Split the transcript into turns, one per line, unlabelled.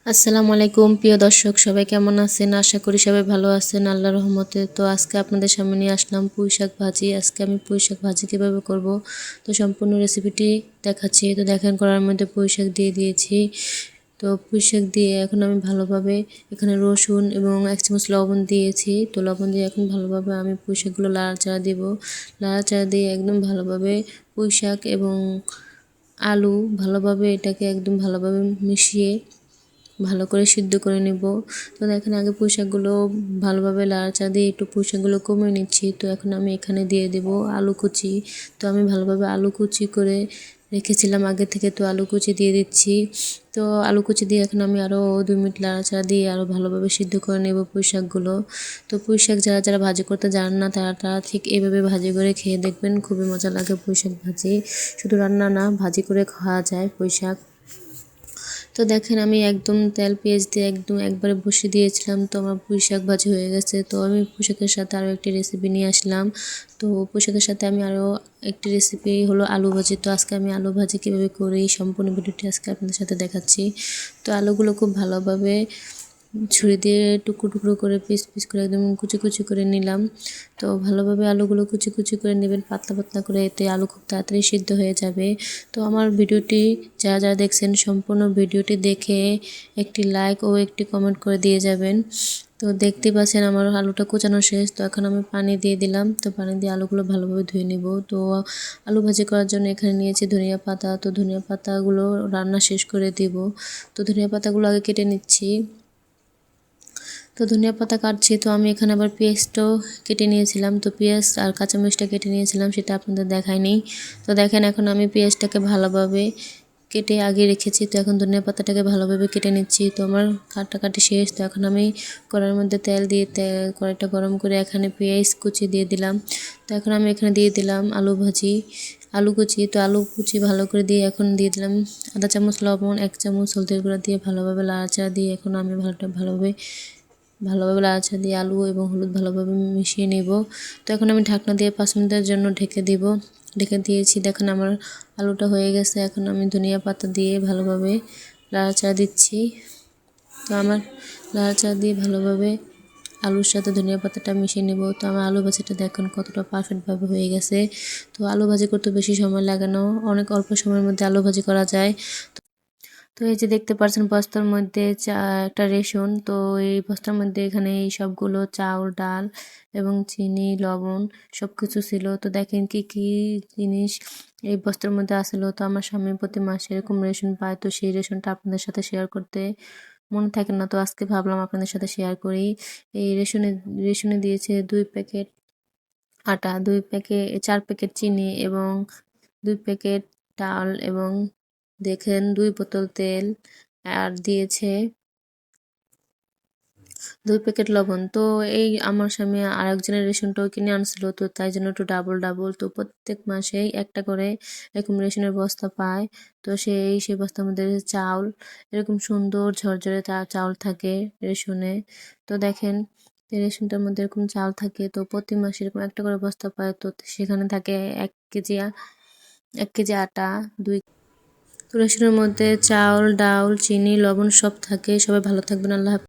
আসসালামু আলাইকুম প্রিয় দর্শক, সবাই কেমন আছেন? আশা করি সবাই ভালো আছেন আল্লাহর রহমতে। তো আজকে আপনাদের সামনে নিয়ে আসলাম পুঁই শাক ভাজি। আজকে আমি পুঁই শাক ভাজি কীভাবে করব তো সম্পূর্ণ রেসিপিটি দেখাচ্ছি। তো দেখেন কড়াইয়ের মধ্যে পুঁই শাক দিয়ে দিয়েছি। তো পুঁই শাক দিয়ে এখন আমি ভালোভাবে এখানে রসুন এবং 1 চামচ লবণ দিয়েছি। তো লবণ দিয়ে এখন ভালোভাবে আমি পুঁই শাকগুলো নাড়াচাড়া দিব। নাড়াচাড়া দিয়ে একদম ভালোভাবে পুঁই শাক এবং আলু ভালোভাবে এটাকে একদম ভালোভাবে মিশিয়ে ভালো করে সিদ্ধ করে নেব। তো দেখেন আগে পুঁই শাকগুলো ভালোভাবে নাড়াচাড়া দিয়ে একটু পুঁই শাকগুলো কমিয়ে নিচ্ছি। তো এখন আমি এখানে দিয়ে দেব আলু কুচি। তো আমি ভালোভাবে আলু কুচি করে রেখেছিলাম আগে থেকে, তো আলু কুচি দিয়ে দিচ্ছি। তো আলু কুচি দিয়ে এখন আমি আরও 2 মিনিট নাড়াচাড়া দিয়ে আরও ভালোভাবে সিদ্ধ করে নেব পুঁই শাকগুলো। তো পুঁই শাক যারা যারা ভাজি করতে জানেন না তারা ঠিক এইভাবে ভাজি করে খেয়ে দেখবেন, খুবই মজা লাগে পুঁই শাক ভাজি। শুধু রান্না না, ভাজি করে খাওয়া যায় পুঁই শাক। তো দেখেন আমি একদম তেল পেঁয়াজ দিয়ে একদম একবারে বসিয়ে দিয়েছিলাম। তো আমার পুঁই শাক ভাজি হয়ে গেছে। তো আমি পুঁই শাকের সাথে আরও একটি রেসিপি নিয়ে আসলাম। তো পুঁই শাকের সাথে আমি আরও একটি রেসিপি হলো আলু ভাজি। তো আজকে আমি আলু ভাজি কীভাবে করি সম্পূর্ণ ভিডিওটি আজকে আপনাদের সাথে দেখাচ্ছি। তো আলুগুলো খুব ভালোভাবে ছুরি দিয়ে টুকরো টুকরো করে পিস পিস করে একদম কুচি কুচি করে নিলাম। তো ভালোভাবে আলুগুলো কুচি কুচি করে নেবেন পাতলা পাতলা করে, এতে আলু খুব তাড়াতাড়ি সিদ্ধ হয়ে যাবে। তো আমার ভিডিওটি যারা যারা দেখছেন সম্পূর্ণ ভিডিওটি দেখে একটি লাইক ও একটি কমেন্ট করে দিয়ে যাবেন। তো দেখতে পাচ্ছেন আমার আলুটা কুচানো শেষ। তো এখন আমি পানি দিয়ে দিলাম। তো পানি দিয়ে আলুগুলো ভালোভাবে ধুয়ে নিব। তো আলু ভাজি করার জন্য এখানে নিয়েছি ধনিয়া পাতা। তো ধনিয়া পাতাগুলো রান্না শেষ করে দিব। তো ধনিয়া পাতাগুলো আগে কেটে নিচ্ছি। তো ধনিয়া পাতা কাটছি। তো আমি এখানে আবার পেঁয়াজটাও কেটে নিয়েছিলাম। তো পেঁয়াজ আর কাঁচামরিচটা কেটে নিয়েছিলাম, সেটা আপনাদের দেখায়নি। তো দেখেন এখন আমি পেঁয়াজটাকে ভালোভাবে কেটে আগে রেখেছি। তো এখন ধনিয়া পাতাটাকে ভালোভাবে কেটে নিচ্ছি। তো আমার কাটাকাটি শেষ। তো এখন আমি কড়াইয়ের মধ্যে তেল দিয়ে কড়াইটা গরম করে এখানে পেঁয়াজ কুচি দিয়ে দিলাম। তো এখন আমি এখানে দিয়ে দিলাম আলু কুচি। তো আলু কুচি ভালো করে দিয়ে এখন দিয়ে দিলাম আধা চামচ লবণ, 1 চামচ হলদের গুঁড়া দিয়ে ভালোভাবে নাড়াচাড়া দিয়ে এখন আমি ভালোভাবে নাড়াচাড়া দিয়ে আলু এবং হলুদ ভালোভাবে মিশিয়ে নেব। তো এখন আমি ঢাকনা দিয়ে 5 মিনিটের জন্য ঢেকে দিব। ঢেকে দিয়েছি। দেখেন আমার আলুটা হয়ে গেছে। এখন আমি ধনিয়া পাতা দিয়ে ভালোভাবে নাড়াচাড়া দিচ্ছি। তো আমার নাড়াচাড়া দিয়ে ভালোভাবে আলুর সাথে ধনিয়া পাতাটা মিশিয়ে নেব। তো আমার আলু ভাজিটা দেখুন কতটা পারফেক্টভাবে হয়ে গেছে। তো আলু ভাজি করতে বেশি সময় লাগে না, অনেক অল্প সময়ের মধ্যে আলু ভাজি করা যায়। তো এই যে দেখতে পাচ্ছেন বস্তার মধ্যে একটা রেশন। তো এই বস্তার মধ্যে এখানে এই সবগুলো চাউল, ডাল এবং চিনি, লবণ সব কিছু ছিল। তো দেখেন কি কি জিনিস এই বস্তার মধ্যে আসলো। তো আমার স্বামী প্রতি মাসে এরকম রেশন পায়। তো সেই রেশনটা আপনাদের সাথে শেয়ার করতে মনে থাকে না, তো আজকে ভাবলাম আপনাদের সাথে শেয়ার করি। এই রেশনে দিয়েছে 2 প্যাকেট আটা, 4 প্যাকেট চিনি এবং 2 প্যাকেট ডাল এবং দেখেন 2 বোতল তেল, আর দিয়েছে 2 প্যাকেট লবণ। তো এই আমার স্বামী আরেকজনের রেশনটাও কিনে আনছিল, তো তাই জন্য একটু ডাবল ডাবল। তো প্রত্যেক মাসেই একটা করে এরকম রেশনের বস্তা পায়। তো সেই বস্তার মধ্যে চাউল এরকম সুন্দর ঝরঝরে চাউল থাকে রেশনে। তো দেখেন এই রেশনটার মধ্যে এরকম চাল থাকে। তো প্রতি মাসে এরকম একটা করে বস্তা পায়। তো সেখানে থাকে 1 কেজি আটা, 2 তো রেশনের মধ্যে চাউল, ডাউল, চিনি, লবণ সব থাকে। সবাই ভালো থাকবেন। আল্লাহ হাফেজ।